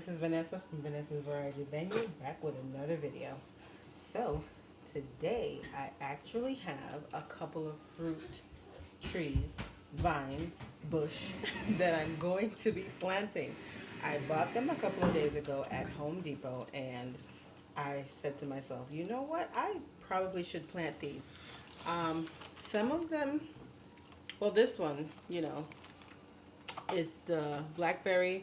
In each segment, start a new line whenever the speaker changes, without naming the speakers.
this is Vanessa from Vanessa's Variety Venue, back with another video. So, today I actually have a couple of fruit trees, vines, bush that I'm going to be planting. I bought them a couple of days ago at Home Depot, and I said to myself, you know what, I probably should plant these. Some of them, well, this one, is the blackberry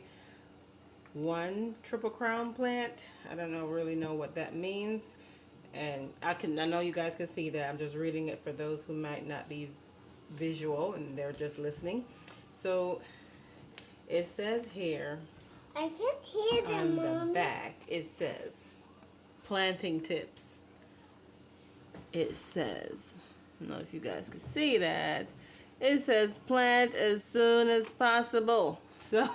one triple crown plant. I don't really know what that means, and I know you guys can see that I'm just reading it for those who might not be visual and they're just listening. So it says here,
I can't hear them,
on the back it says planting tips. It says, I don't know if you guys can see that, it says plant as soon as possible. So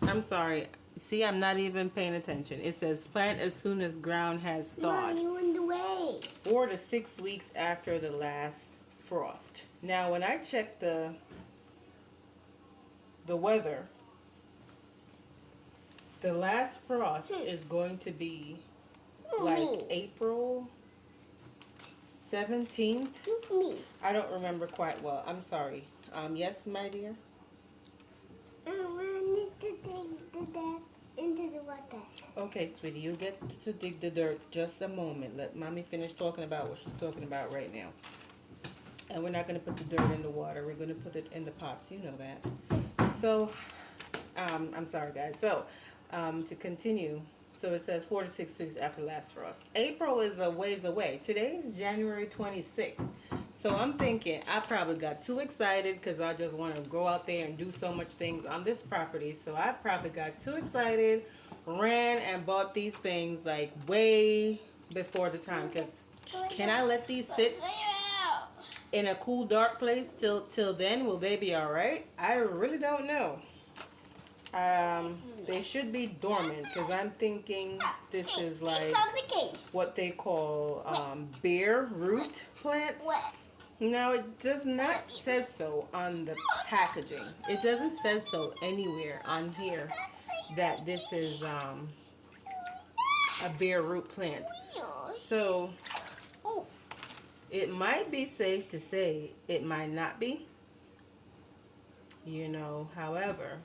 I'm sorry. See, I'm not even paying attention. It says plant as soon as ground has thawed.
Mom, you in the way.
4 to 6 weeks after the last frost. Now, when I checked the weather, the last frost is going to be like April 17th.
Me.
I don't remember quite well. I'm sorry. Yes, my dear?
I wanted to dig that into the water.
Okay, sweetie, you get to dig the dirt. Just a moment. Let mommy finish talking about what she's talking about right now. And we're not going to put the dirt in the water. We're going to put it in the pots. You know that. So, I'm sorry, guys. So, to continue. So, it says 4 to 6 weeks after last frost. April is a ways away. Today is January 26th. So, I'm thinking I probably got too excited because I just want to go out there and do so much things on this property. So, I probably got too excited, ran and bought these things like way before the time. Because can I let these sit in a cool, dark place till then? Will they be all right? I really don't know. They should be dormant because I'm thinking this is like what they call bare root plants. Now, it does not say so on the packaging. It doesn't say so anywhere on here that this is a bare root plant. So it might be safe to say it might not be. However,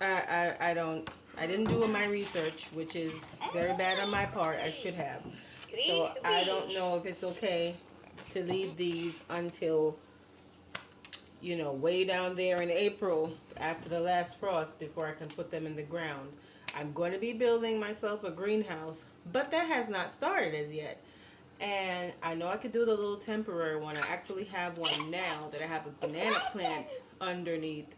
I didn't do my research, which is very bad on my part. I should have. So I don't know if it's okay to leave these until, way down there in April after the last frost before I can put them in the ground. I'm going to be building myself a greenhouse, but that has not started as yet. And I know I could do the little temporary one. I actually have one now that I have a banana plant underneath.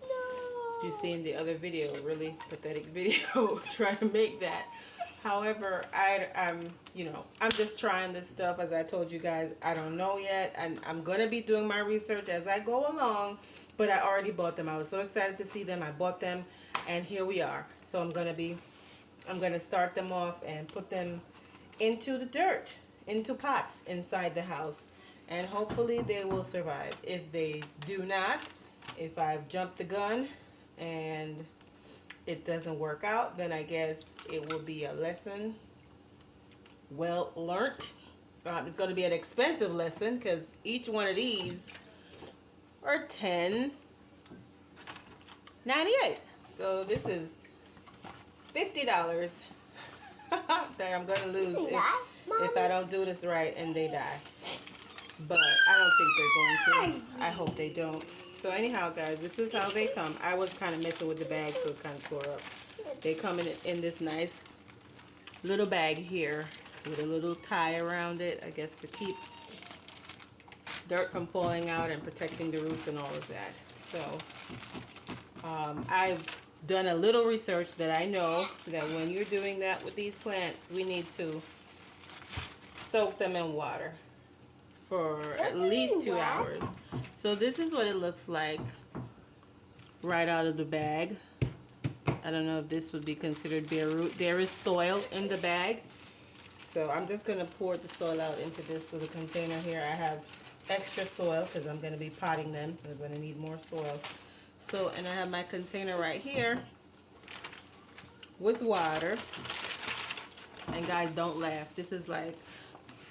You seen the other video, really pathetic video trying to make that. However, I'm just trying this stuff. As I told you guys, I don't know yet, and I'm gonna be doing my research as I go along. But I already bought them. I was so excited to see them. I bought them, and here we are. So I'm gonna start them off and put them into the dirt, into pots inside the house, and hopefully they will survive. If they do not, if I've jumped the gun and it doesn't work out, then I guess it will be a lesson well learnt. It's going to be an expensive lesson because each one of these are $10.98. So this is $50 that I'm going to lose if I don't do this right and they die. But I don't think they're going to. I hope they don't. So anyhow, guys, this is how they come. I was kind of messing with the bag, so it's kind of tore up. They come in this nice little bag here with a little tie around it, I guess, to keep dirt from falling out and protecting the roots and all of that. So I've done a little research that I know that when you're doing that with these plants, we need to soak them in water for at least 2 hours. So this is what it looks like right out of the bag. I don't know if this would be considered bare root. There is soil in the bag. So I'm just going to pour the soil out into this little container here. I have extra soil because I'm going to be potting them. They're going to need more soil. So, and I have my container right here with water. And guys, don't laugh. This is like,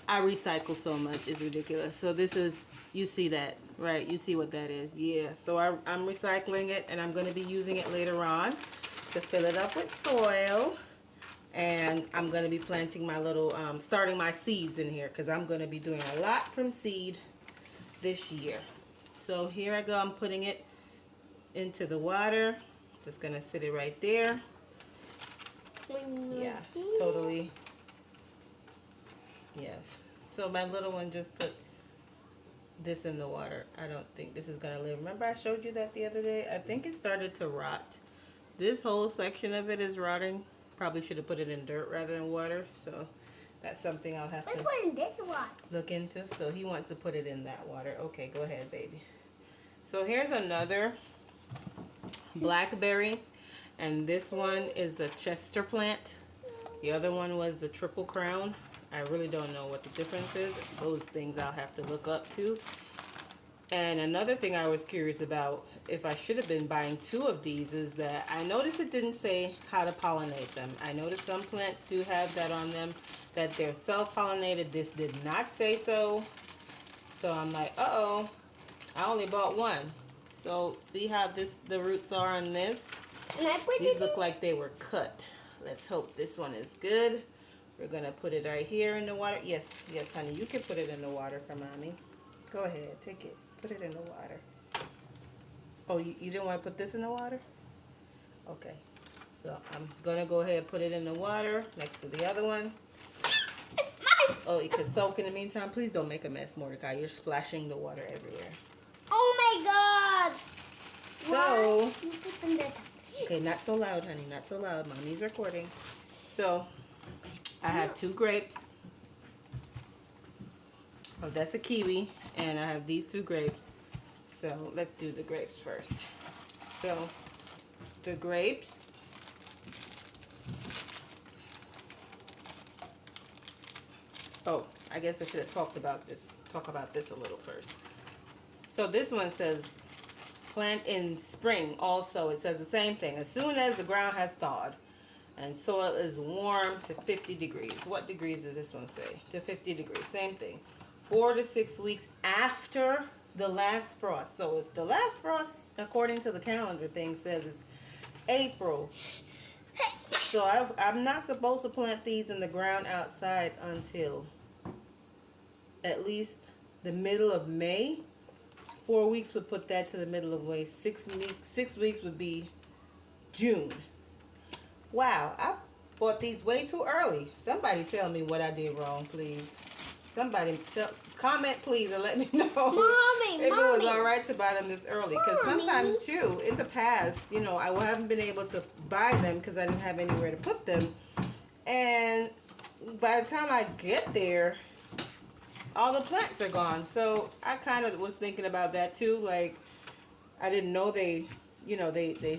I recycle so much. It's ridiculous. So this is, you see that, right? You see what that is. Yeah. So I'm recycling it, and I'm going to be using it later on to fill it up with soil. And I'm going to be planting my little, starting my seeds in here because I'm going to be doing a lot from seed this year. So here I go. I'm putting it into the water. Just going to sit it right there. Yeah, totally. Yes. So my little one just put this in the water. I don't think this is going to live. Remember I showed you that the other day? I think it started to rot. This whole section of it is rotting. Probably should have put it in dirt rather than water. So that's something I'll have to look into. So he wants to put it in that water. Okay, go ahead, baby. So here's another blackberry. And this one is a Chester plant. The other one was the triple crown. I really don't know what the difference is. Those things I'll have to look up too. And another thing I was curious about, if I should have been buying 2 of these, is that I noticed it didn't say how to pollinate them. I noticed some plants do have that on them, that they're self-pollinated. This did not say so. So I'm like, uh-oh, I only bought 1. So see how the roots are on this? These look like they were cut. Let's hope this one is good. We're going to put it right here in the water. Yes, yes, honey, you can put it in the water for mommy. Go ahead, take it. Put it in the water. Oh, you didn't want to put this in the water? Okay. So I'm going to go ahead and put it in the water next to the other one. Oh, it could soak in the meantime. Please don't make a mess, Mordecai. You're splashing the water everywhere.
Oh my God!
So, okay, not so loud, honey. Not so loud. Mommy's recording. So, I have 2 grapes. Oh, that's a kiwi. And I have these 2 grapes. So, let's do the grapes first. So, the grapes. Oh, I guess I should have talk about this a little first. So, this one says plant in spring also. It says the same thing. As soon as the ground has thawed and soil is warm to 50 degrees. What degrees does this one say? To 50 degrees. Same thing. 4 to 6 weeks after the last frost. So if the last frost, according to the calendar thing, says it's April. So I'm not supposed to plant these in the ground outside until at least the middle of May. 4 weeks would put that to the middle of May. 6 weeks would be June. Wow, I bought these way too early. Somebody tell me what I did wrong, please. Somebody comment, please, and let me know if it was all right to buy them this early. Because sometimes, too, in the past, you know, I haven't been able to buy them because I didn't have anywhere to put them. And by the time I get there, all the plants are gone. So I kind of was thinking about that, too. Like, I didn't know they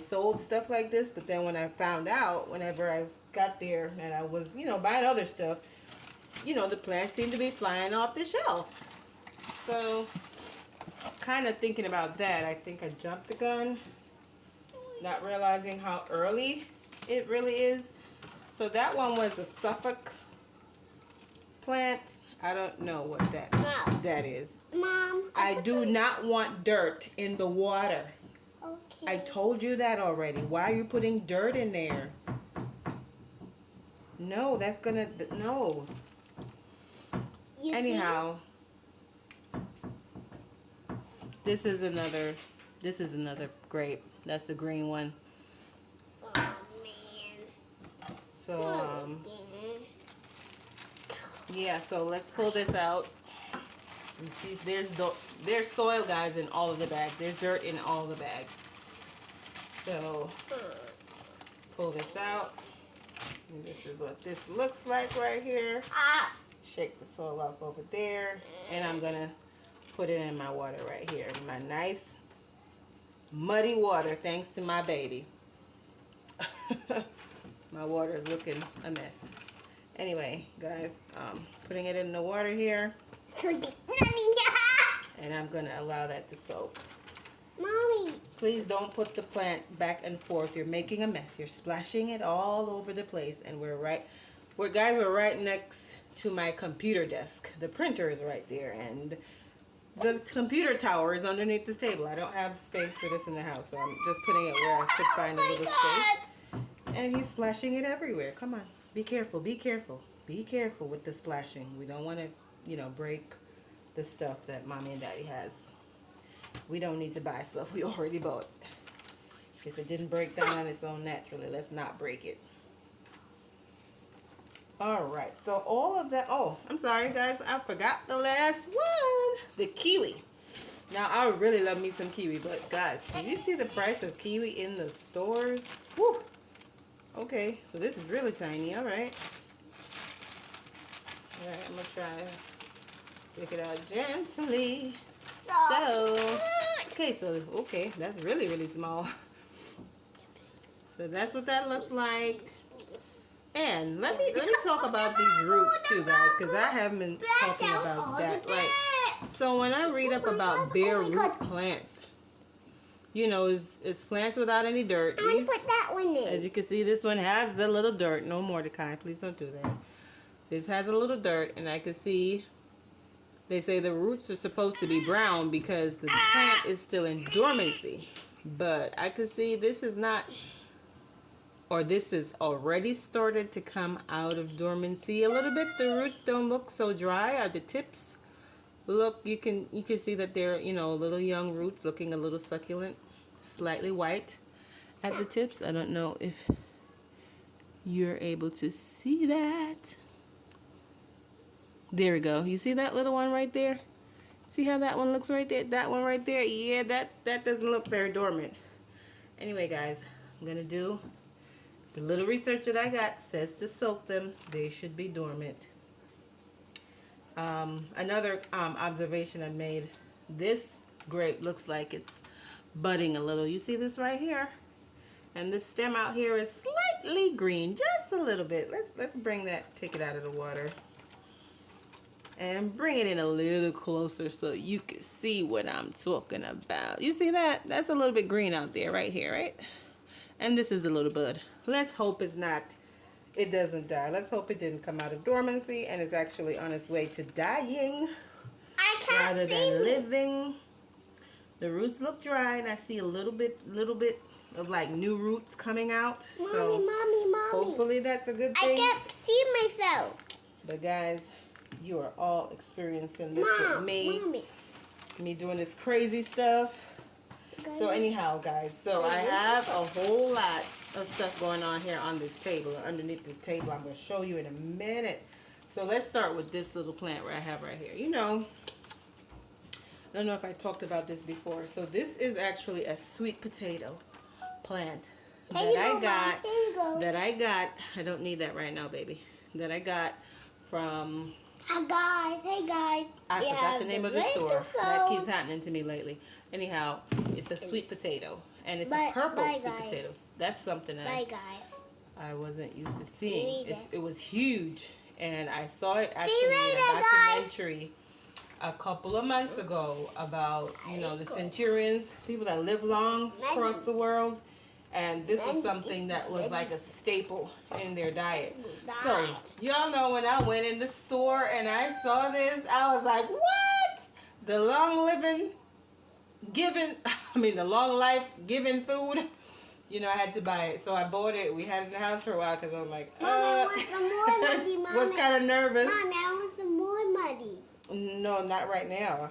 sold stuff like this. But then when I found out, whenever I got there and I was, buying other stuff, the plants seem to be flying off the shelf. So, kind of thinking about that, I think I jumped the gun, not realizing how early it really is. So that one was a Suffolk plant. I don't know what that is.
Mom,
I do not want dirt in the water.
Okay.
I told you that already. Why are you putting dirt in there? No, that's gonna, no. Anyhow, this is another grape. That's the green one.
Oh man.
So yeah, so let's pull this out. You see, there's soil, guys, in all of the bags. There's dirt in all the bags. So pull this out. And this is what this looks like right here. Shake the soil off over there, and I'm gonna put it in my water right here. My nice muddy water, thanks to my baby. My water is looking a mess. Anyway, guys, putting it in the water here, And I'm going to allow that to soak.
Mommy.
Please don't put the plant back and forth. You're making a mess. You're splashing it all over the place. And we're right next to my computer desk. The printer is right there. And the computer tower is underneath this table. I don't have space for this in the house. So I'm just putting it where I could find a little space. And he's splashing it everywhere. Come on. Be careful. Be careful. Be careful with the splashing. We don't want to, break the stuff that Mommy and Daddy has. We don't need to buy stuff we already bought. If it didn't break down on its own naturally, let's not break it. Alright, so all of that. Oh, I'm sorry guys, I forgot the last one. The kiwi. Now, I would really love me some kiwi, but guys, do you see the price of kiwi in the stores? Woo! Okay, so this is really tiny. Alright. Alright, I'm going to try to pick it out gently. So, okay, that's really, really small. So that's what that looks like. And let me talk about these roots too, guys, because I haven't been talking about that. So when I read up about bare root plants, it's plants without any dirt.
I put that one in.
As you can see, this one has a little dirt. No, Mordecai, please don't do that. This has a little dirt, and I can see they say the roots are supposed to be brown because the plant is still in dormancy. But I can see this is not, or this is already started to come out of dormancy a little bit. The roots don't look so dry, or the tips look, you can see that they're, little young roots looking a little succulent, slightly white at the tips. I don't know if you're able to see that. There we go. You see that little one right there? See how that one looks right there? That one right there? Yeah, that doesn't look very dormant. Anyway, guys, I'm going to do the little research that I got. Says to soak them. They should be dormant. Another observation I made. This grape looks like it's budding a little. You see this right here? And this stem out here is slightly green. Just a little bit. Let's bring that, take it out of the water. And bring it in a little closer so you can see what I'm talking about. You see that? That's a little bit green out there, right here, right? And this is the little bud. Let's hope it doesn't die. Let's hope it didn't come out of dormancy and it's actually on its way to dying rather than living. The roots look dry and I see a little bit of like new roots coming out.
Mommy.
Hopefully that's a good thing.
I can't see myself.
But guys, you are all experiencing this with me. Me doing this crazy stuff. So anyhow, guys, so I have a whole lot of stuff going on here on this table, underneath this table. I'm going to show you in a minute. So let's start with this little plant I have right here. I don't know if I talked about this before. So this is actually a sweet potato plant that I got. I don't need that right now, baby. That I got from...
Hey guys.
I forgot the name of the store. That keeps happening to me lately. Anyhow, it's a sweet potato. And it's a purple sweet potato. That's something I wasn't used to seeing. It was huge. And I saw it actually in a documentary a couple of months ago about, the centurions, people that live long across the world. And this was something that was like a staple in their diet. So, y'all know when I went in the store and I saw this, I was like, what? The long life giving food. I had to buy it. So I bought it. We had it in the house for a while because I'm like,
Mommy, I want some more muddy, Mommy.
Was kind of nervous.
Mommy, I want some more muddy.
No, not right now.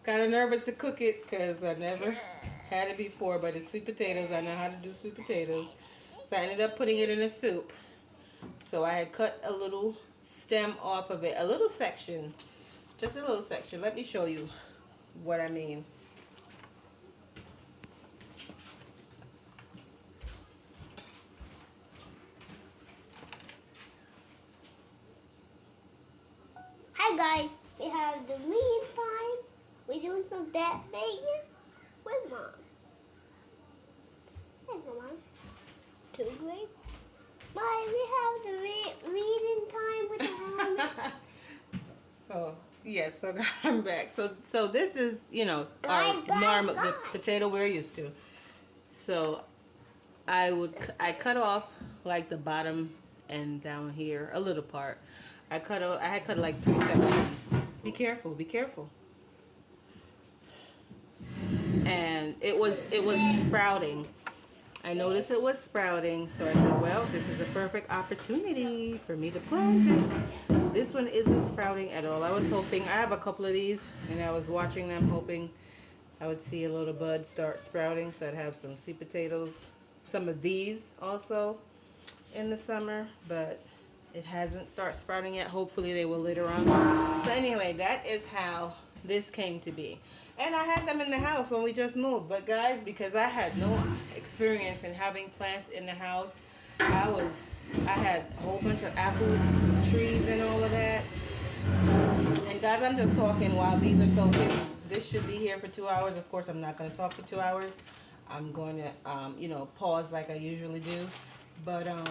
Kind of nervous to cook it because I never had it before, but it's sweet potatoes. I know how to do sweet potatoes. So I ended up putting it in a soup. So I had cut a little stem off of it, a little section, just a little section. Let me show you what I mean.
Hi guys, we have the meantime. We're doing some that bacon with Mom. Hey, Mom. 2 grapes. Bye. We have the reading time with Mom.
So Yes, so I'm back. So this is, our
Guys,
normal the
guys.
potato we're used to. So I cut off like the bottom and down here a little part. I had cut like 3 sections. Be careful, be careful. And it was sprouting. I noticed it was sprouting, so I said, well, this is a perfect opportunity for me to plant it. This one isn't sprouting at all. I was hoping, I have a couple of these, and I was watching them hoping I would see a little bud start sprouting, so I'd have some sweet potatoes, some of these also in the summer, but it hasn't started sprouting yet. Hopefully they will later on. So anyway, that is how this came to be. And I had them in the house when we just moved. But guys, because I had no experience in having plants in the house, I had a whole bunch of apple trees and all of that. And guys, I'm just talking while these are so big. This should be here for 2 hours. Of course, I'm not going to talk for 2 hours. I'm going to, pause like I usually do. But I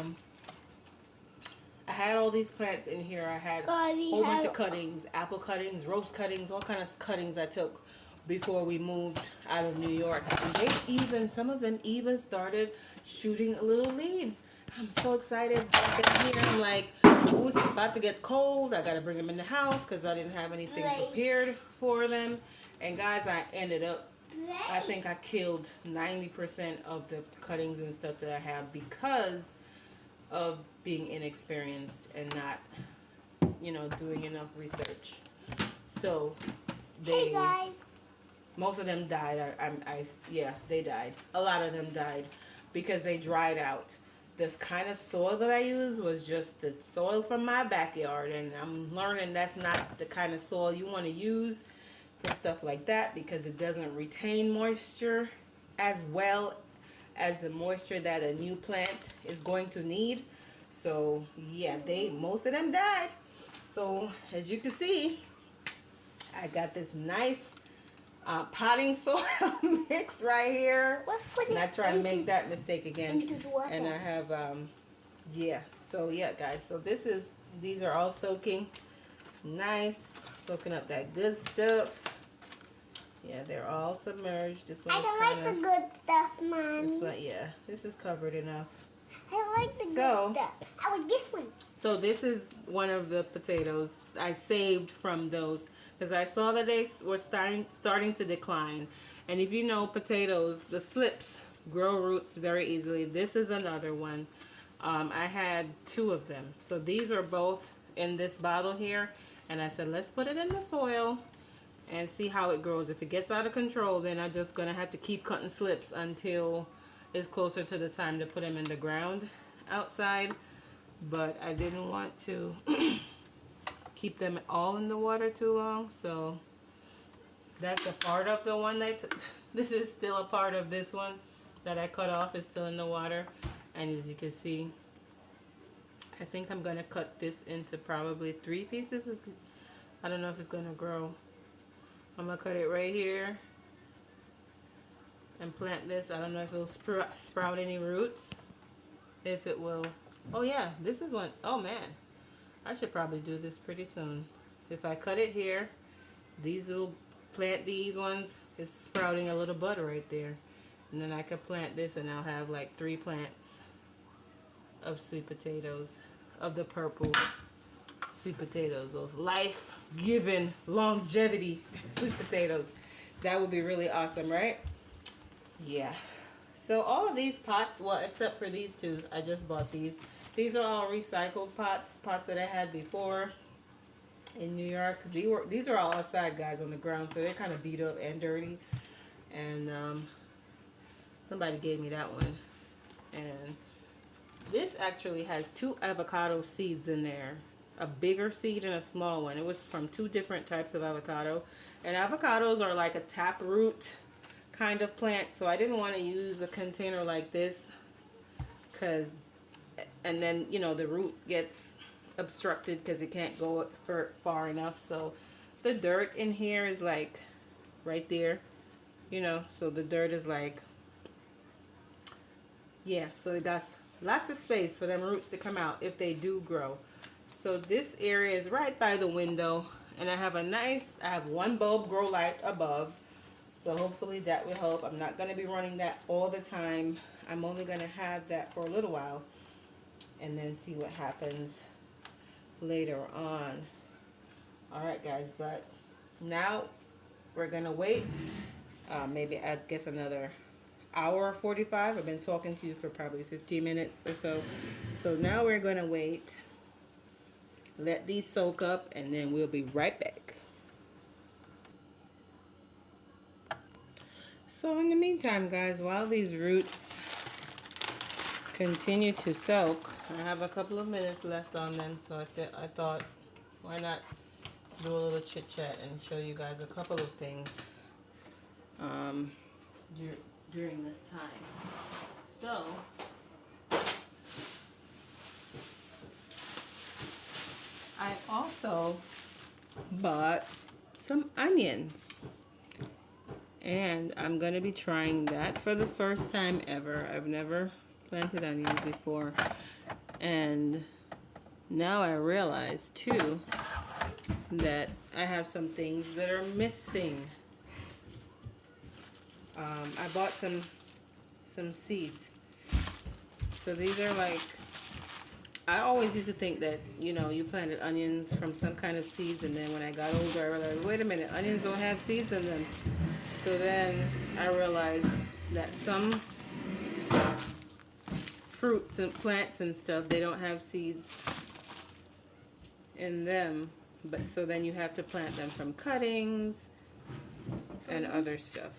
had all these plants in here. I had a whole bunch of cuttings, apple cuttings, roast cuttings, all kinds of cuttings I took before we moved out of New York. And some of them even started shooting little leaves. I'm so excited back in here. I'm like, oh, it's about to get cold. I got to bring them in the house because I didn't have anything prepared for them. And guys, I think I killed 90% of the cuttings and stuff that I have because of being inexperienced and not, doing enough research. So
Hey guys.
most of them died. Yeah, they died. A lot of them died because they dried out. This kind of soil that I used was just the soil from my backyard, and I'm learning that's not the kind of soil you want to use for stuff like that because it doesn't retain moisture as well as the moisture that a new plant is going to need. So yeah, most of them died. So as you can see, I got this nice potting soil mix right here. Not trying to make that mistake again. And I have yeah. So yeah, guys. So these are all soaking nice, soaking up that good stuff. Yeah, they're all submerged. This one
I don't like the good stuff, Mommy.
This one, yeah, this is covered enough.
I like the good stuff. I like this one.
So this is one of the potatoes I saved from those because I saw that they were starting to decline. And if you know potatoes, the slips grow roots very easily. This is another one. I had 2 of them. So these are both in this bottle here. And I said, let's put it in the soil and see how it grows. If it gets out of control, then I'm just going to have to keep cutting slips until it's closer to the time to put them in the ground outside. But I didn't want to keep them all in the water too long. So that's a part of the one this is still a part of this one that I cut off. Is still in the water. And as you can see, I think I'm going to cut this into probably 3 pieces. I don't know if it's going to grow. I'm going to cut it right here and plant this. I don't know if it'll sprout any roots. If it will. Oh yeah, this is one. Oh man, I should probably do this pretty soon. If I cut it here, plant these ones. It's sprouting a little bud right there. And then I could plant this and I'll have like 3 plants of sweet potatoes, of the purple sweet potatoes, those life-giving longevity sweet potatoes. That would be really awesome, right? Yeah. So all of these pots, well, except for these 2, I just bought these. These are all recycled pots that I had before in New York. These are all outside, guys, on the ground, so they're kind of beat up and dirty. And somebody gave me that one. And this actually has 2 avocado seeds in there. A bigger seed and a small one. It was from 2 different types of avocado. And avocados are like a taproot kind of plant, so I didn't want to use a container like this and then the root gets obstructed because it can't go far enough. So the dirt in here is like right there, so the dirt is like, yeah, so it got lots of space for them roots to come out if they do grow. So this area is right by the window, And I have one bulb grow light above. So hopefully that will help. I'm not going to be running that all the time. I'm only going to have that for a little while and then see what happens later on. Alright guys, but now we're going to wait maybe I guess another hour or 45. I've been talking to you for probably 15 minutes or so. So now we're going to wait, let these soak up, and then we'll be right back. So in the meantime, guys, while these roots continue to soak, I have a couple of minutes left on them, so I thought, why not do a little chit chat and show you guys a couple of things during this time. So I also bought some onions. And I'm going to be trying that for the first time ever. I've never planted onions before. And now I realize, too, that I have some things that are missing. I bought some seeds. So these are like, I always used to think that, you know, you planted onions from some kind of seeds. And then when I got older, I realized, wait a minute, onions don't have seeds in them. So then I realized that some fruits and plants and stuff, they don't have seeds in them. But so then you have to plant them from cuttings and other stuff.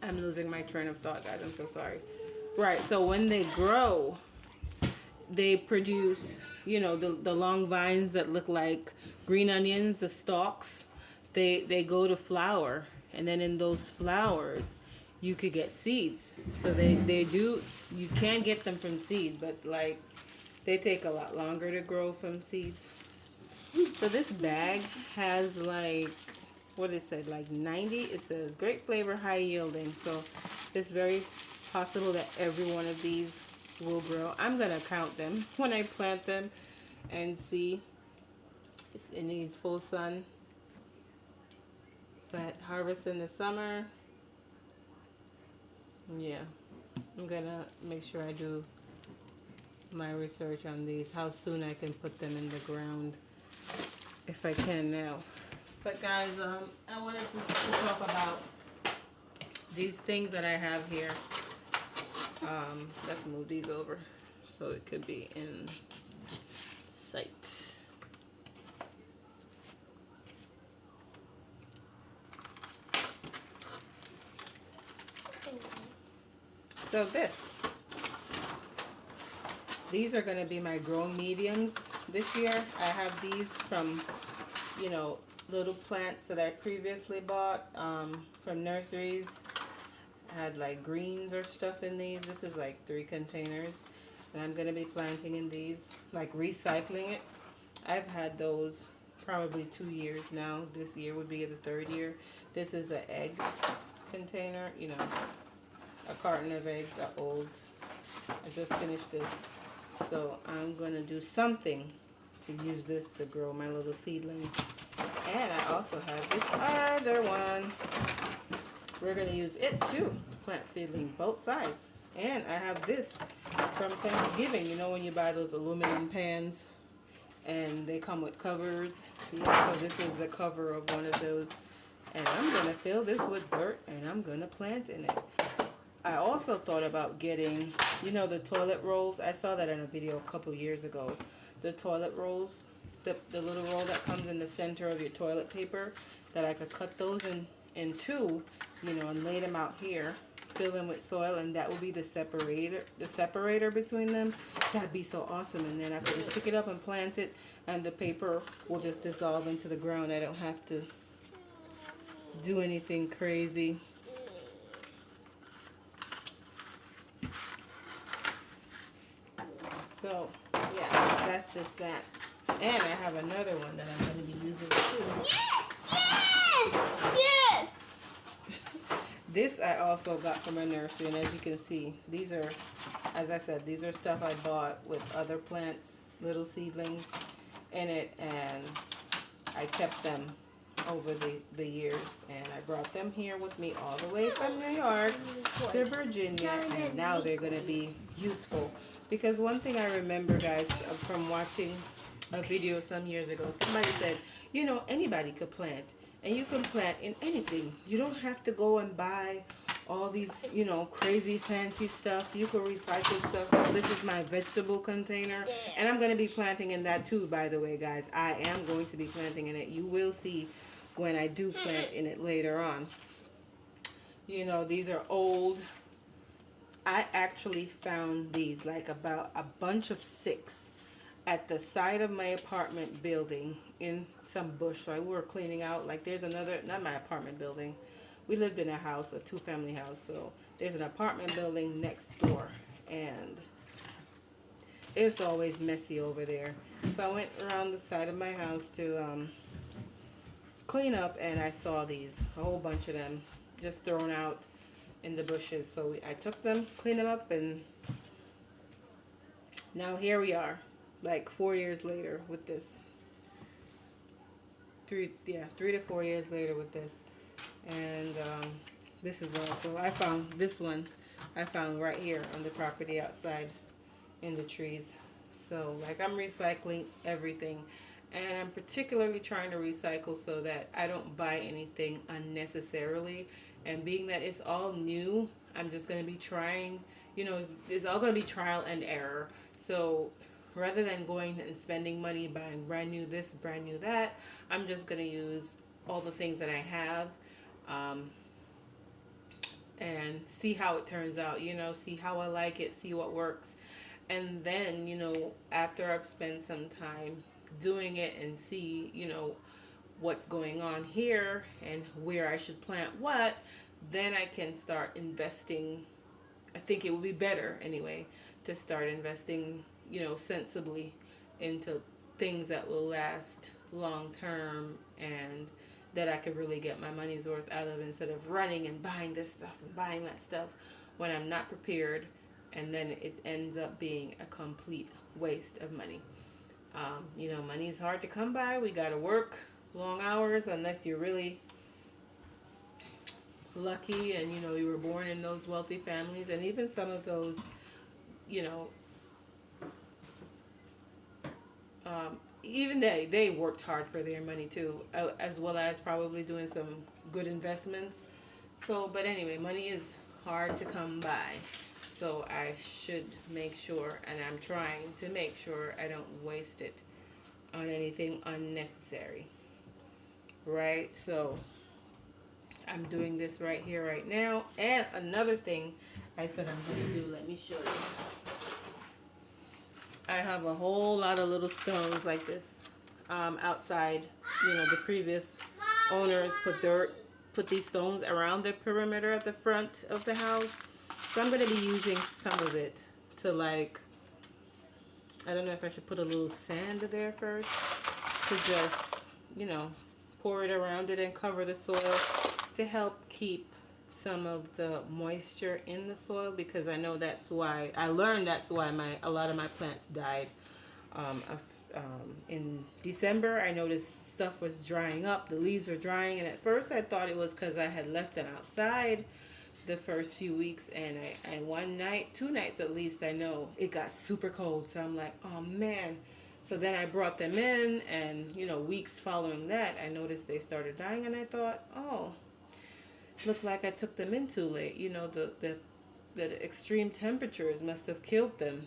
I'm losing my train of thought, guys. I'm so sorry. Right, so when they grow, they produce, you know, the long vines that look like green onions, the stalks. They go to flower. And then in those flowers, you could get seeds. So they do, you can get them from seed, but like they take a lot longer to grow from seeds. So this bag has like, what it said, like 90. It says great flavor, high yielding. So it's very possible that every one of these will grow. I'm going to count them when I plant them and see. It needs full sun. Plant harvest in the summer. Yeah, I'm gonna make sure I do my research on these, how soon I can put them in the ground, if I can now. But guys, I wanted to talk about these things that I have here. Let's move these over so it could be in sight. So these are going to be my grown mediums this year. I have these from, you know, little plants that I previously bought from nurseries. I had like greens or stuff in these. This is like 3 containers. And I'm going to be planting in these, like recycling it. I've had those probably 2 years now. This year would be the 3rd year. This is an egg container, you know. A carton of eggs are old. I just finished this. So I'm going to do something to use this to grow my little seedlings. And I also have this other one. We're going to use it too. Plant seedling both sides. And I have this from Thanksgiving. You know when you buy those aluminum pans and they come with covers? Yeah, so this is the cover of one of those. And I'm going to fill this with dirt and I'm going to plant in it. I also thought about getting, you know, the toilet rolls. I saw that in a video a couple years ago. The toilet rolls, the little roll that comes in the center of your toilet paper, that I could cut those in 2, you know, and lay them out here, fill them with soil, and that would be the separator between them. That'd be so awesome. And then I could just pick it up and plant it, and the paper will just dissolve into the ground. I don't have to do anything crazy. So, yeah, that's just that. And I have another one that I'm going to be using too.
Yes! Yes!
This I also got from a nursery, and as you can see, these are, as I said, these are stuff I bought with other plants, little seedlings in it, and I kept them over the years, and I brought them here with me all the way from New York to Virginia, and now they're going to be useful. Because one thing I remember, guys, from watching a video some years ago, somebody said, you know, anybody could plant, and you can plant in anything. You don't have to go and buy all these, you know, crazy fancy stuff. You can recycle stuff. This is my vegetable container, and I'm going to be planting in that too, by the way, guys. I am going to be planting in it. You will see when I do plant in it later on. You know, these are old. I actually found these, like about a bunch of 6 at the side of my apartment building in some bush. So we were cleaning out, like there's another, not my apartment building. We lived in a house, a 2-family house. So there's an apartment building next door, and it's always messy over there. So I went around the side of my house to clean up, and I saw these, a whole bunch of them just thrown out in the bushes. So I took them, cleaned them up, and now here we are, like 4 years later with this. 3 to 4 years later with this. And this is also, I found this one, I found right here on the property outside in the trees. So like I'm recycling everything, and I'm particularly trying to recycle so that I don't buy anything unnecessarily. And being that it's all new, I'm just going to be trying, you know, it's all going to be trial and error. So rather than going and spending money buying brand new this, brand new that, I'm just going to use all the things that I have, and see how it turns out, you know, see how I like it, see what works. And then, you know, after I've spent some time doing it and see, you know, what's going on here and where I should plant what, then I can start investing. I think it would be better anyway to start investing, you know, sensibly into things that will last long term and that I could really get my money's worth out of, instead of running and buying this stuff and buying that stuff when I'm not prepared, and then it ends up being a complete waste of money. You know, money is hard to come by. We got to work long hours unless you're really lucky and, you know, you were born in those wealthy families. And even some of those, you know, even they worked hard for their money too, as well as probably doing some good investments. So, but anyway, money is hard to come by. So I should make sure, and I'm trying to make sure I don't waste it on anything unnecessary. Right? So I'm doing this right here, right now. And another thing I said I'm going to do, let me show you. I have a whole lot of little stones like this outside. You know, the previous owners put these stones around the perimeter of the front of the house. So I'm going to be using some of it to, like, I don't know if I should put a little sand there first to just, you know, pour it around it and cover the soil to help keep some of the moisture in the soil, because I know that's why I learned that's why a lot of my plants died. In December, I noticed stuff was drying up, the leaves were drying, and at first I thought it was because I had left them outside the first few weeks, and one night, 2 nights at least, I know it got super cold. So I'm like, oh man. So then I brought them in, and, you know, weeks following that, I noticed they started dying, and I thought, oh, looked like I took them in too late. You know, the extreme temperatures must have killed them.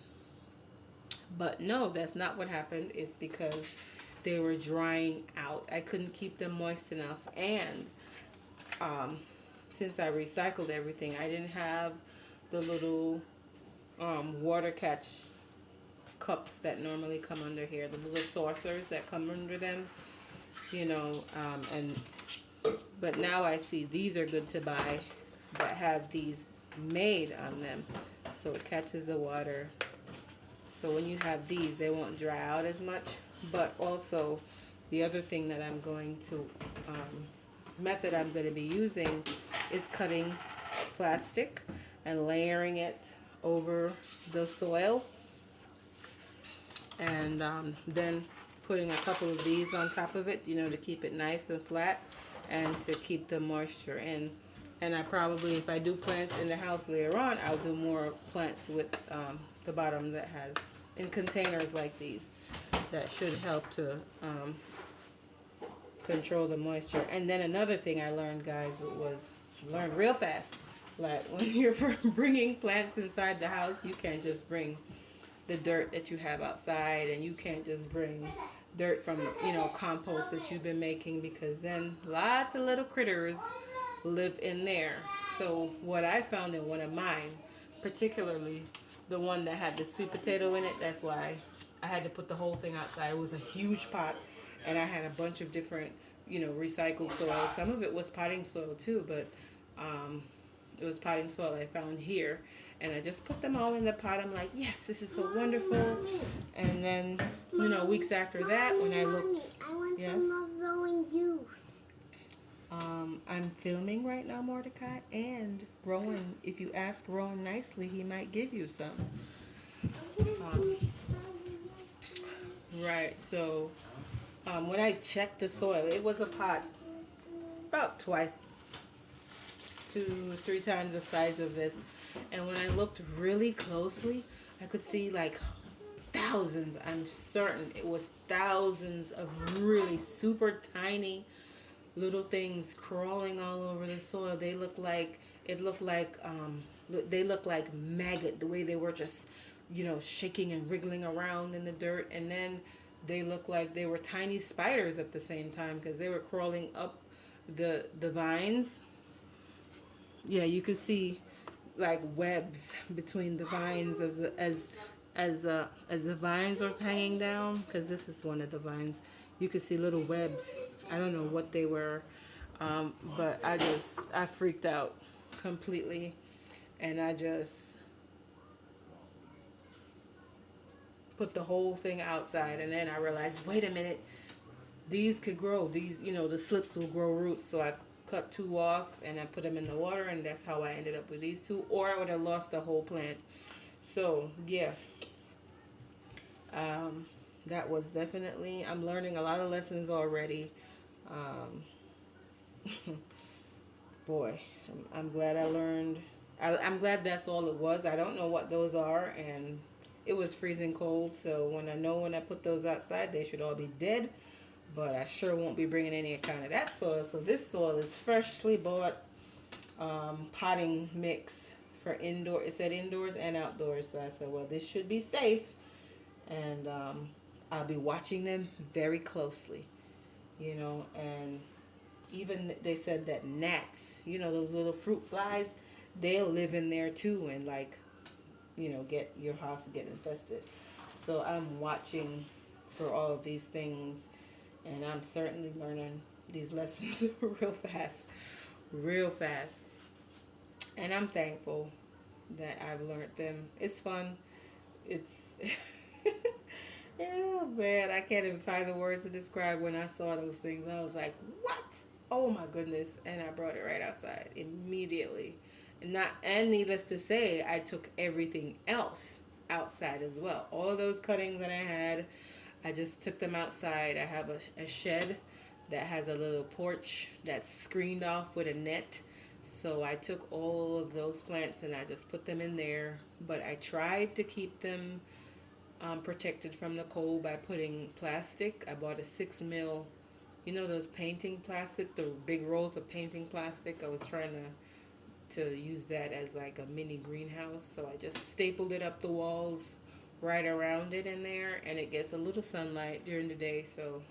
But no, that's not what happened. It's because they were drying out. I couldn't keep them moist enough, and since I recycled everything, I didn't have the little water catch cups that normally come under here, the little saucers that come under them, you know, but now I see these are good to buy that have these made on them, so it catches the water. So when you have these, they won't dry out as much. But also, the other thing that I'm going to method I'm going to be using is cutting plastic and layering it over the soil, and then putting a couple of these on top of it, to keep it nice and flat and to keep the moisture in. And I probably, if I do plants in the house later on, I'll do more plants with the bottom that has, in containers like these, that should help to control the moisture. And then another thing I learned, guys, was learned real fast. Like when you're bringing plants inside the house, you can't just bring the dirt that you have outside, and you can't just bring dirt from compost that you've been making, because then lots of little critters live in there. So what I found in one of mine, particularly the one that had the sweet potato in it, that's why I had to put the whole thing outside. It was a huge pot, and I had a bunch of different recycled soil. Some of it was potting soil too, but it was potting soil I found here, and I just put them all in the pot. I'm like, yes, this is so wonderful. And then weeks after that, when I looked,
I want
yes,
some of growing juice.
I'm filming right now, Mordecai, and Rowan, if you ask Rowan nicely, he might give you some. Right, so when I checked the soil, it was a pot about twice, 2, 3 times the size of this. And when I looked really closely, I could see like thousands, I'm certain it was thousands of really super tiny little things crawling all over the soil. They looked like, they looked like maggot, the way they were just, shaking and wriggling around in the dirt. And then they looked like they were tiny spiders at the same time, because they were crawling up the vines. Yeah, you could see like webs between the vines as the vines are hanging down, because this is one of the vines. You could see little webs. I don't know what they were, but I freaked out completely, and I just put the whole thing outside. And then I realized, wait a minute, these could grow. These, the slips will grow roots. So I cut 2 off and I put them in the water, and that's how I ended up with these 2, or I would have lost the whole plant. So yeah, that was definitely, I'm learning a lot of lessons already. Boy, I'm glad I learned. I'm glad that's all it was. I don't know what those are, and it was freezing cold, so when I put those outside, they should all be dead. But I sure won't be bringing any kind of that soil. So this soil is freshly bought potting mix for indoor. It said indoors and outdoors. So I said, well, this should be safe, and I'll be watching them very closely, and even they said that gnats, those little fruit flies, they'll live in there too, and like, get your house get infested. So I'm watching for all of these things, and I'm certainly learning these lessons real fast. And I'm thankful that I've learned them. It's fun. It's, oh man, I can't even find the words to describe when I saw those things. I was like, what? Oh my goodness. And I brought it right outside immediately. And needless to say, I took everything else outside as well. All of those cuttings that I had, I just took them outside. I have a shed that has a little porch that's screened off with a net. So I took all of those plants and I just put them in there. But I tried to keep them protected from the cold by putting plastic. I bought a 6 mil, those painting plastic, the big rolls of painting plastic. I was trying to use that as like a mini greenhouse. So I just stapled it up the walls right around it in there, and it gets a little sunlight during the day. So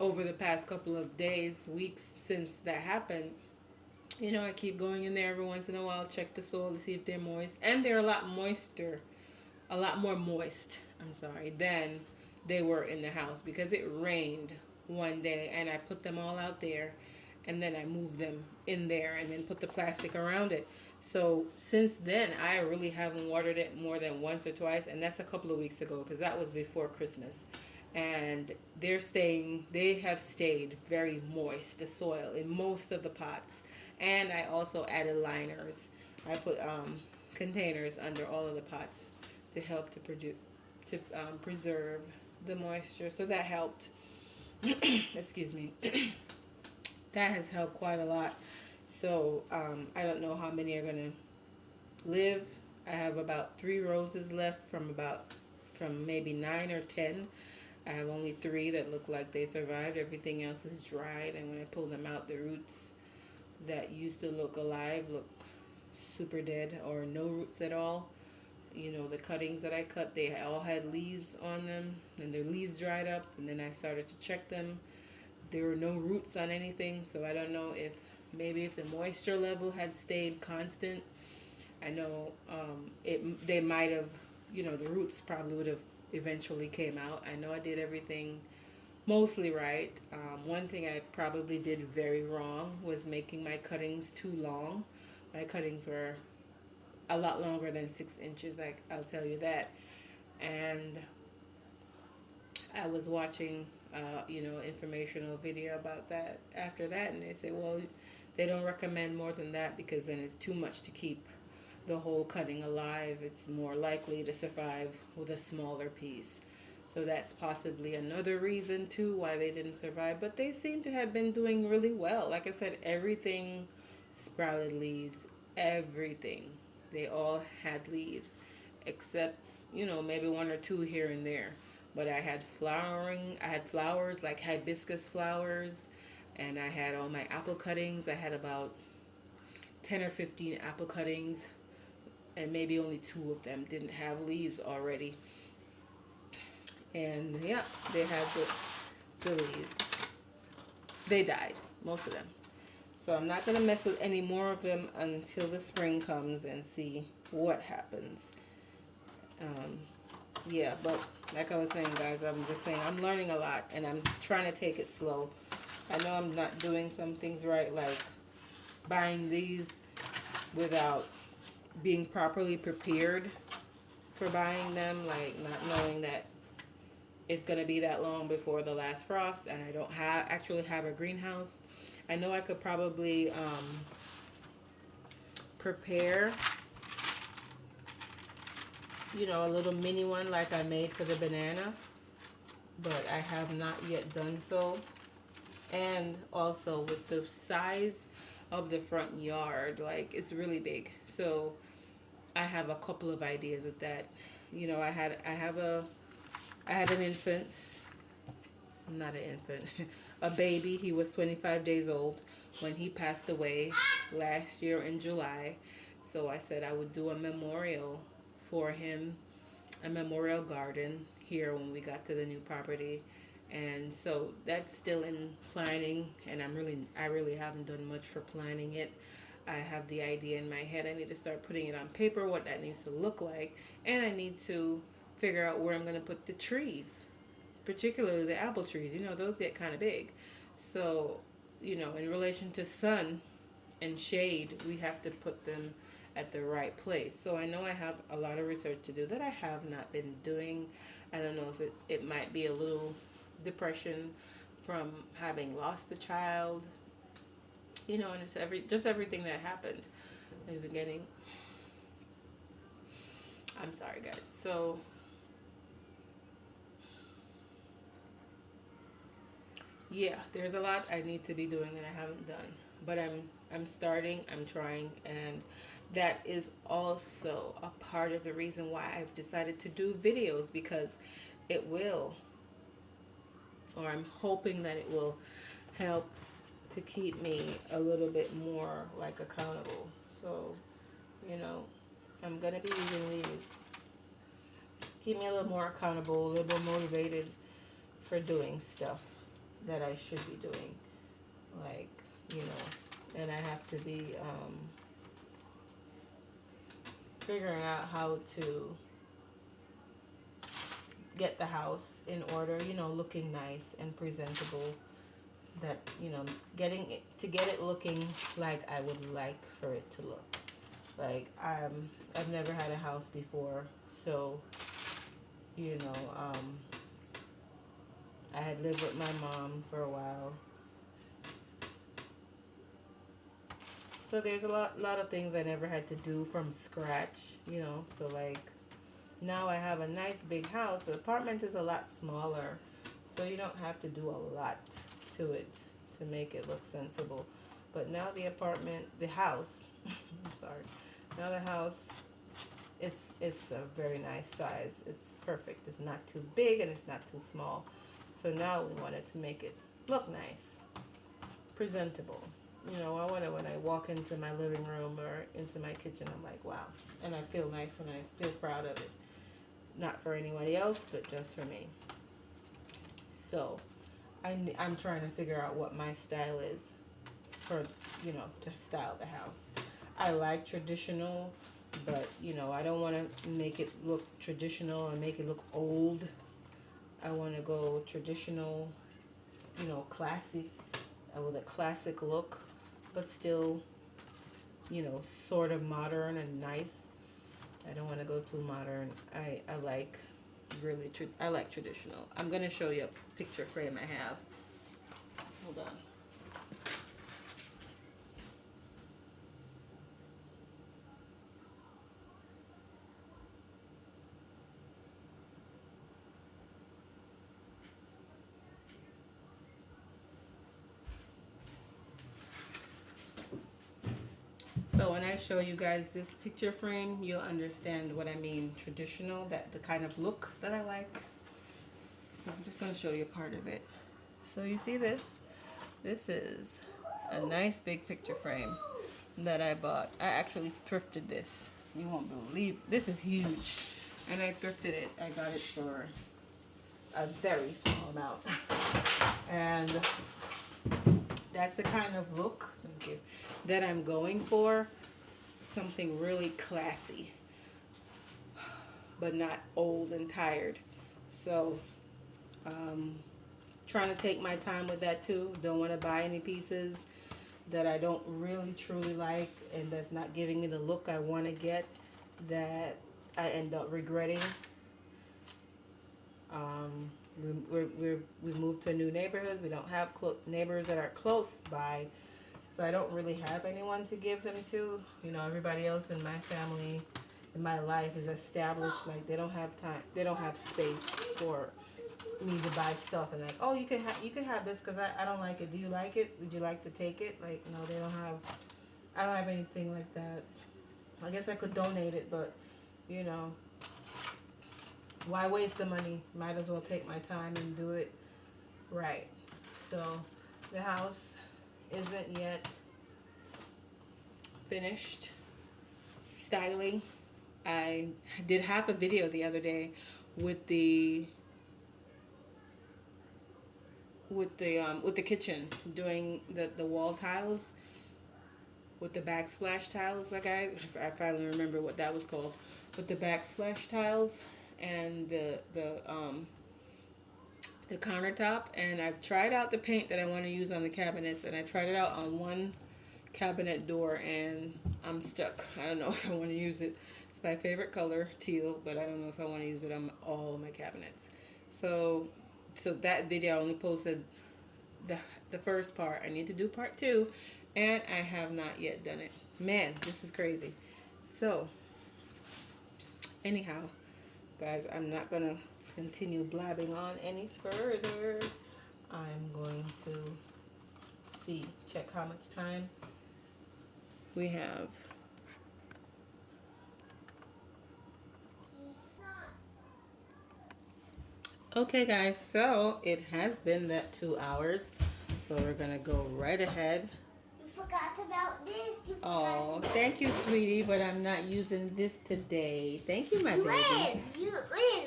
over the past couple of days, weeks since that happened, I keep going in there every once in a while, check the soil to see if they're moist. And they're a lot more moist, than they were in the house, because it rained one day and I put them all out there, and then I moved them in there and then put the plastic around it. So since then, I really haven't watered it more than once or twice, and that's a couple of weeks ago, because that was before Christmas. And they have stayed very moist, the soil, in most of the pots. And I also added liners. I put containers under all of the pots to help to preserve the moisture. So that helped. Excuse me. That has helped quite a lot. So I don't know how many are gonna live. I have about 3 roses left from maybe 9 or 10. I have only 3 that look like they survived. Everything else is dried, and when I pull them out, the roots that used to look alive look super dead or no roots at all. You know, the cuttings that I cut, they all had leaves on them, and their leaves dried up, and then I started to check them. There were no roots on anything, so I don't know if maybe if the moisture level had stayed constant. I know they might have, the roots probably would have eventually came out. I know I did everything mostly right. One thing I probably did very wrong was making my cuttings too long. My cuttings were a lot longer than 6 inches, I'll tell you that. And I was watching, informational video about that after that, and they say, well, they don't recommend more than that because then it's too much to keep the whole cutting alive. It's more likely to survive with a smaller piece. So that's possibly another reason too why they didn't survive. But they seem to have been doing really well. Like I said, everything sprouted leaves. Everything. They all had leaves, except maybe 1 or 2 here and there. But I had flowers like hibiscus flowers, and I had all my apple cuttings. I had about 10 or 15 apple cuttings, and maybe only 2 of them didn't have leaves already. And yeah, they had the leaves. They died, most of them. So I'm not going to mess with any more of them until the spring comes and see what happens. Yeah, but like I was saying, guys, I'm just saying I'm learning a lot, and I'm trying to take it slow. I know I'm not doing some things right, like buying these without being properly prepared for buying them, like not knowing that it's going to be that long before the last frost, and I don't actually have a greenhouse. I know I could probably prepare, a little mini one like I made for the banana, but I have not yet done so. And also with the size of the front yard, like it's really big. So I have a couple of ideas with that. I had an infant, not an infant, a baby. He was 25 days old when he passed away last year in July. So I said I would do a memorial for him, a memorial garden here when we got to the new property. And so that's still in planning, and I really haven't done much for planning it. I have the idea in my head. I need to start putting it on paper, what that needs to look like, and I need to figure out where I'm going to put the trees, particularly the apple trees. Those get kind of big. So, in relation to sun and shade, we have to put them at the right place. So I know I have a lot of research to do that I have not been doing. I don't know if it might be a little depression from having lost a child, and it's everything that happened in the beginning. I'm sorry, guys. So yeah, there's a lot I need to be doing that I haven't done, but I'm starting, I'm trying, and that is also a part of the reason why I've decided to do videos, because it will, or I'm hoping that it will help to keep me a little bit more like accountable. So, I'm gonna be using these. Keep me a little more accountable, a little more motivated for doing stuff that I should be doing. Like, and I have to be figuring out how to get the house in order, looking nice and presentable. That, get it looking like I would like for it to look. Like, I've never had a house before, so, I had lived with my mom for a while. So there's a lot of things I never had to do from scratch, so like now I have a nice big house. The apartment is a lot smaller, so you don't have to do a lot to it to make it look sensible. But now the house, I'm sorry, now the house is a very nice size. It's perfect. It's not too big and it's not too small. So now we wanted to make it look nice, presentable. You know, I want to, when I walk into my living room or into my kitchen, I'm like, wow. And I feel nice and I feel proud of it. Not for anybody else, but just for me. So I'm trying to figure out what my style is for, you know, to style the house. I like traditional, but, you know, I don't want to make it look traditional and make it look old. I want to go traditional, you know, classic, with a classic look, but still, you know, sort of modern and nice. I don't want to go too modern. I like really, I like traditional. I'm going to show you a picture frame I have. Hold on. So when I show you guys this picture frame, you'll understand what I mean traditional, that the kind of look that I like. So I'm just going to show you part of it. So you see this? This is a nice big picture frame that I bought. I actually thrifted this. You won't believe, this is huge. And I thrifted it. I got it for a very small amount. And that's the kind of look, thank you, that I'm going for. Something really classy, but not old and tired. So, trying to take my time with that too. Don't want to buy any pieces that I don't really truly like and that's not giving me the look I want to get, that I end up regretting. Um, we've moved to a new neighborhood. We don't have neighbors that are close by, so I don't really have anyone to give them to. You know, everybody else in my family, in my life, is established. Like, they don't have time, they don't have space for me to buy stuff and like, oh, you can have this because I don't like it. Do you like it? Would you like to take it? Like, no, they don't have. I don't have anything like that. I guess I could donate it, but you know, why waste the money? Might as well take my time and do it right. So the house isn't yet finished styling. I did half a video the other day with the with the kitchen, doing the wall tiles with the backsplash tiles. Like, I finally remember what that was called, with the backsplash tiles and the countertop. And I've tried out the paint that I want to use on the cabinets, and I tried it out on one cabinet door, and I'm stuck. I don't know if I want to use it. It's my favorite color, teal, but I don't know if I want to use it on all of my cabinets. So that video I only posted the first part. I need to do part 2, and I have not yet done it. Man, this is crazy. So anyhow, guys, I'm not gonna continue blabbing on any further. I'm going to check how much time we have. Okay, guys, so it has been that 2 hours, so we're gonna go right ahead.
You forgot about this.
Oh, thank you, sweetie, but I'm not using this today. Thank you, my baby.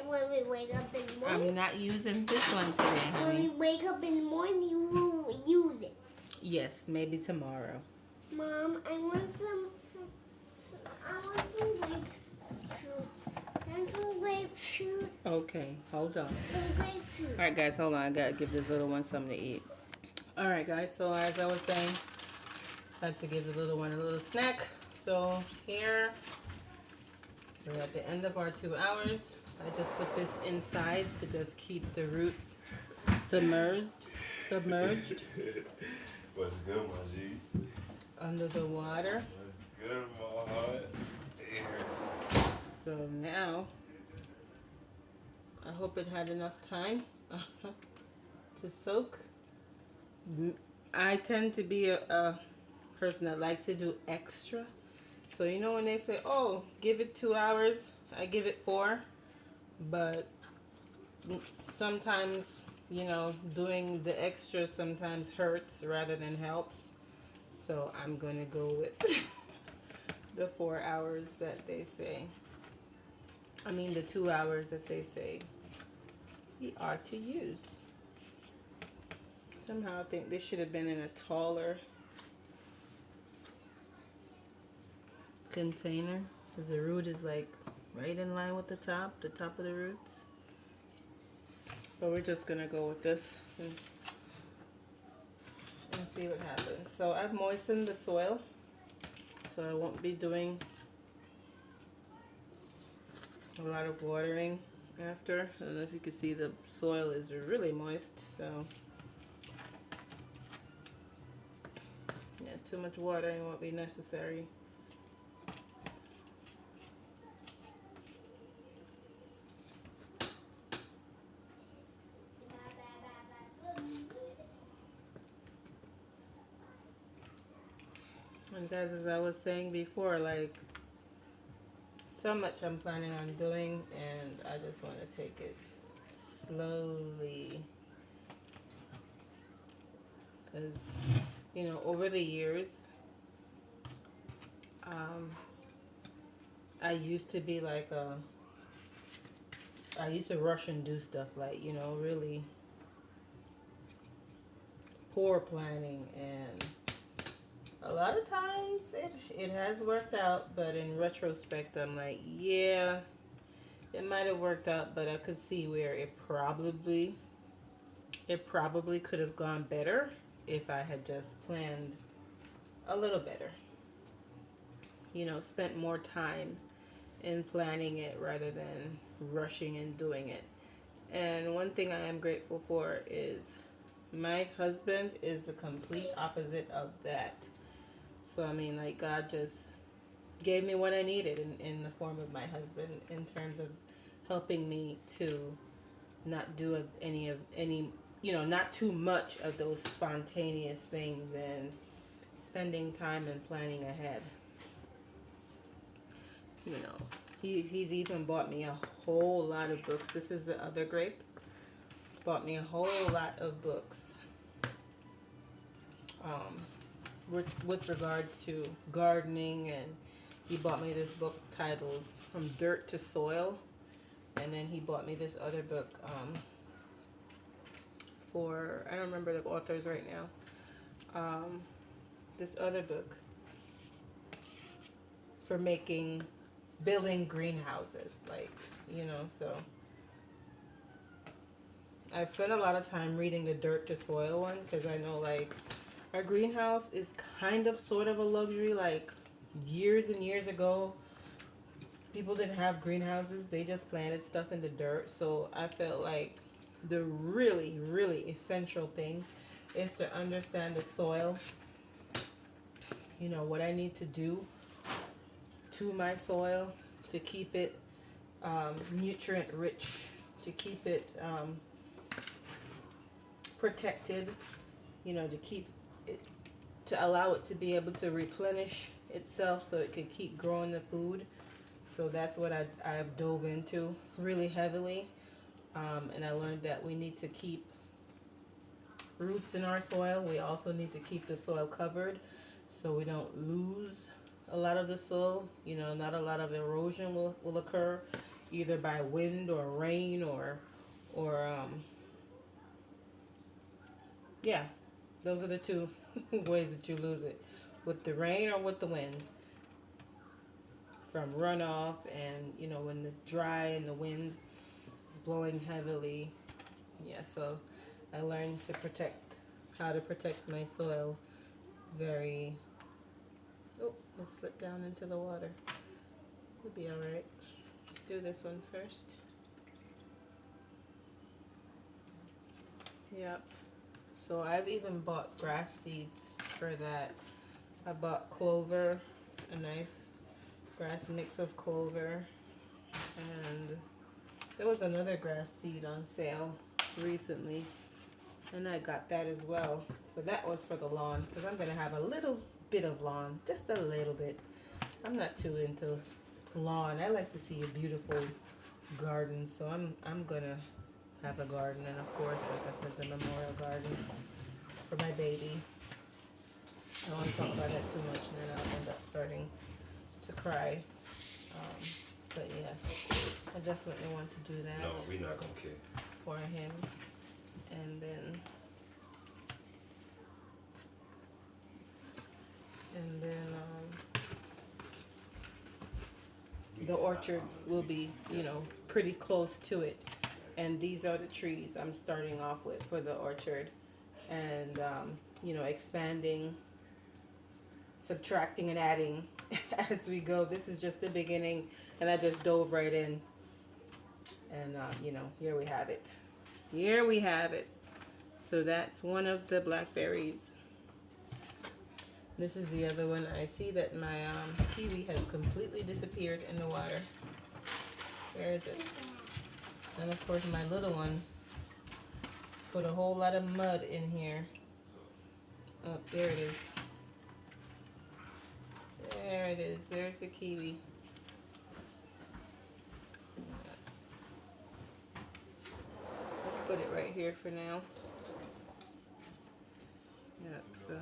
When we wake up in the morning.
I'm not using this one today, honey.
When we wake up in the morning, you will use it.
Yes, maybe tomorrow.
Mom, I want some grapefruit.
Okay, hold on.
Some grapefruit.
Alright, guys, hold on. I gotta give this little one something to eat. Alright, guys, so as I was saying, I had to give the little one a little snack. So here, we're at the end of our 2 hours. I just put this inside to just keep the roots submerged.
What's good, my G?
Under the water.
What's good, my heart?
So now I hope it had enough time to soak. I tend to be a person that likes to do extra. So you know when they say, "Oh, give it 2 hours," I give it 4. But sometimes, doing the extra sometimes hurts rather than helps. So I'm gonna go with the 4 hours that they say. I mean the 2 hours that they say we are to use. Somehow I think this should have been in a taller container because the root is like right in line with the top of the roots. But we're just gonna go with this and see what happens. So I've moistened the soil, so I won't be doing a lot of watering after. I don't know if you can see the soil is really moist, so yeah, too much watering won't be necessary. And guys, as I was saying before, like, so much I'm planning on doing, and I just want to take it slowly. Because, over the years, I used to be like I used to rush and do stuff like, really poor planning, and a lot of times it has worked out, but in retrospect I'm like, yeah, it might have worked out, but I could see where it probably could have gone better if I had just planned a little better. Spent more time in planning it rather than rushing and doing it. And one thing I am grateful for is my husband is the complete opposite of that. So I mean, like, God just gave me what I needed in the form of my husband in terms of helping me to not do not too much of those spontaneous things, and spending time and planning ahead. You know, he's even bought me a whole lot of books. This is the other grape. Bought me a whole lot of books. With regards to gardening, and he bought me this book titled From Dirt to Soil, and then he bought me this other book for, I don't remember the authors right now, this other book for building greenhouses, like, so I spent a lot of time reading the Dirt to Soil one because I know, like, our greenhouse is kind of sort of a luxury. Like, years and years ago, people didn't have greenhouses, they just planted stuff in the dirt. So I felt like the really, really essential thing is to understand the soil, what I need to do to my soil to keep it nutrient rich, to keep it protected, to keep it, to allow it to be able to replenish itself so it could keep growing the food. So that's what I've dove into really heavily. And I learned that we need to keep roots in our soil. We also need to keep the soil covered so we don't lose a lot of the soil. Not a lot of erosion will occur either by wind or rain or yeah, those are the two ways that you lose it, with the rain or with the wind, from runoff, and when it's dry and the wind is blowing heavily. Yeah, so I learned how to protect my soil very. Oh, let's slip down into the water. It'll be alright. Let's do this one first. Yep. So I've even bought grass seeds for that. I bought clover, a nice grass mix of clover, and There was another grass seed on sale recently, and I got that as well. But that was for the lawn, because I'm gonna have a little bit of lawn, just a little bit. I'm not too into lawn. I like to see a beautiful garden, so I'm gonna have a garden, and of course, like I said, the memorial garden for my baby. I don't want to talk about that too much, and then I'll end up starting to cry. Um, but yeah, I definitely want to do that
No, we not gonna care.
for him, and then the orchard will be, pretty close to it. And these are the trees I'm starting off with for the orchard, and expanding, subtracting, and adding as we go. This is just the beginning, and I just dove right in, and here we have it. Here we have it. So that's one of the blackberries. This is the other one. I see that my kiwi has completely disappeared in the water. Where is it? And of course my little one put a whole lot of mud in here. Oh, there it is. There it is. There's the kiwi. Let's put it right here for now. Yep, so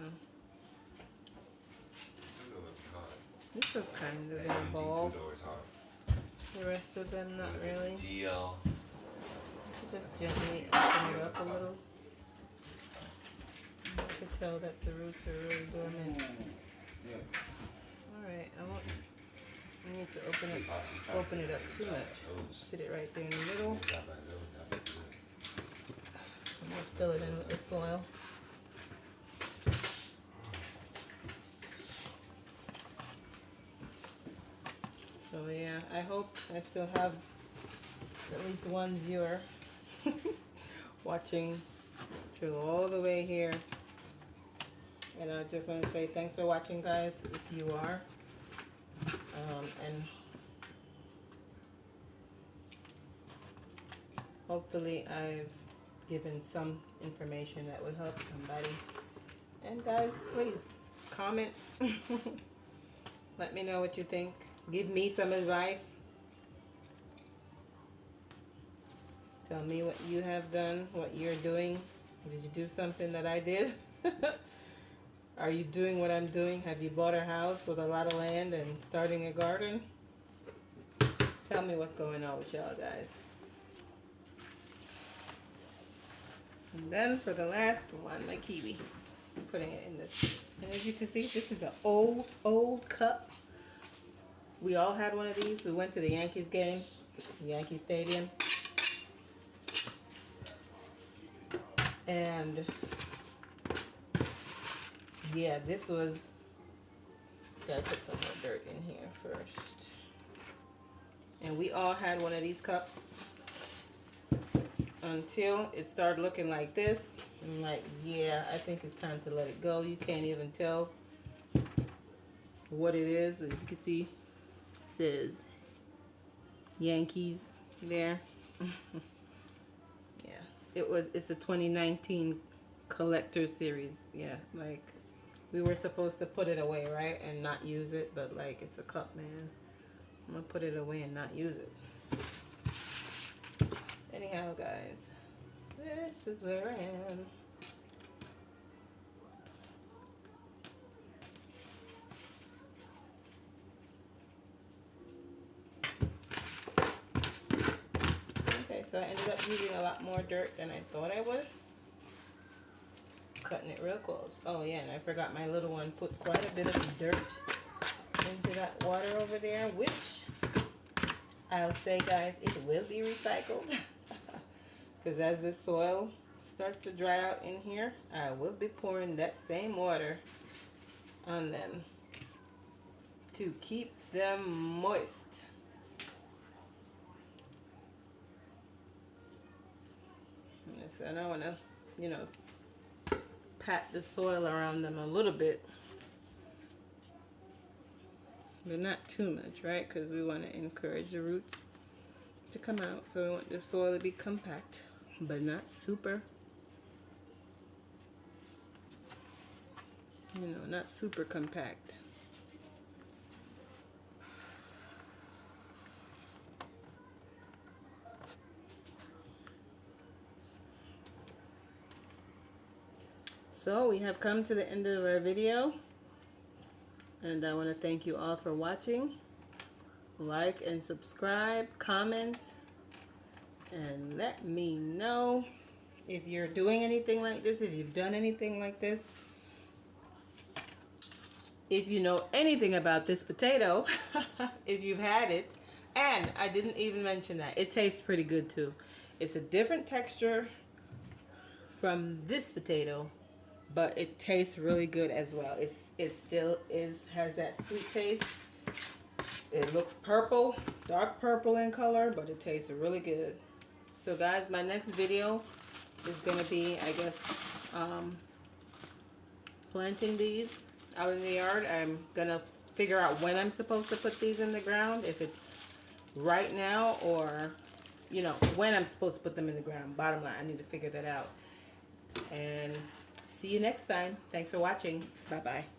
this was kind of in a ball. The rest of them not really.
GL.
Just gently open it up a little. I can tell that the roots are really dormant. Alright, I need to open it up too much. Sit it right there in the middle. I'm gonna fill it in with the soil. So yeah, I hope I still have at least one viewer watching till all the way here. And I just want to say thanks for watching, guys, if you are. And hopefully I've given some information that would help somebody. And guys, please comment. Let me know what you think. Give me some advice. Tell me what you have done, what you're doing. Did you do something that I did? Are you doing what I'm doing? Have you bought a house with a lot of land and starting a garden? Tell me what's going on with y'all, guys. And then for the last one, my kiwi. I'm putting it in this. And as you can see, this is an old cup. We all had one of these. We went to the Yankees game, Yankee Stadium. And yeah, this was, gotta put some more dirt in here first. And we all had one of these cups until it started looking like this. I'm like, yeah, I think it's time to let it go. You can't even tell what it is. As you can see, it says Yankees there. Yeah, it's a 2019 collector series. Yeah, like we were supposed to put it away, right, and not use it, but like it's a cup, man. I'm gonna put it away and not use it. Anyhow, guys, this is where I am. Okay, so I ended up using a lot more dirt than I thought I would. Cutting it real close. Oh yeah, and I forgot my little one put quite a bit of dirt into that water over there, which I'll say, guys, it will be recycled. Because as the soil starts to dry out in here, I will be pouring that same water on them to keep them moist. So I want to, pat the soil around them a little bit. But not too much, right? Because we want to encourage the roots to come out. So we want the soil to be compact, but not super, not super compact. So we have come to the end of our video, and I want to thank you all for watching. Like and subscribe, comment, and let me know if you're doing anything like this, if you've done anything like this. If you know anything about this potato, if you've had it, and I didn't even mention that, it tastes pretty good too. It's a different texture from this potato, but it tastes really good as well. It still has that sweet taste. It looks purple, dark purple in color, but it tastes really good. So guys, my next video is gonna be, I guess, planting these out in the yard. I'm gonna figure out when I'm supposed to put these in the ground, if it's right now or when I'm supposed to put them in the ground. Bottom line, I need to figure that out. And see you next time. Thanks for watching. Bye bye.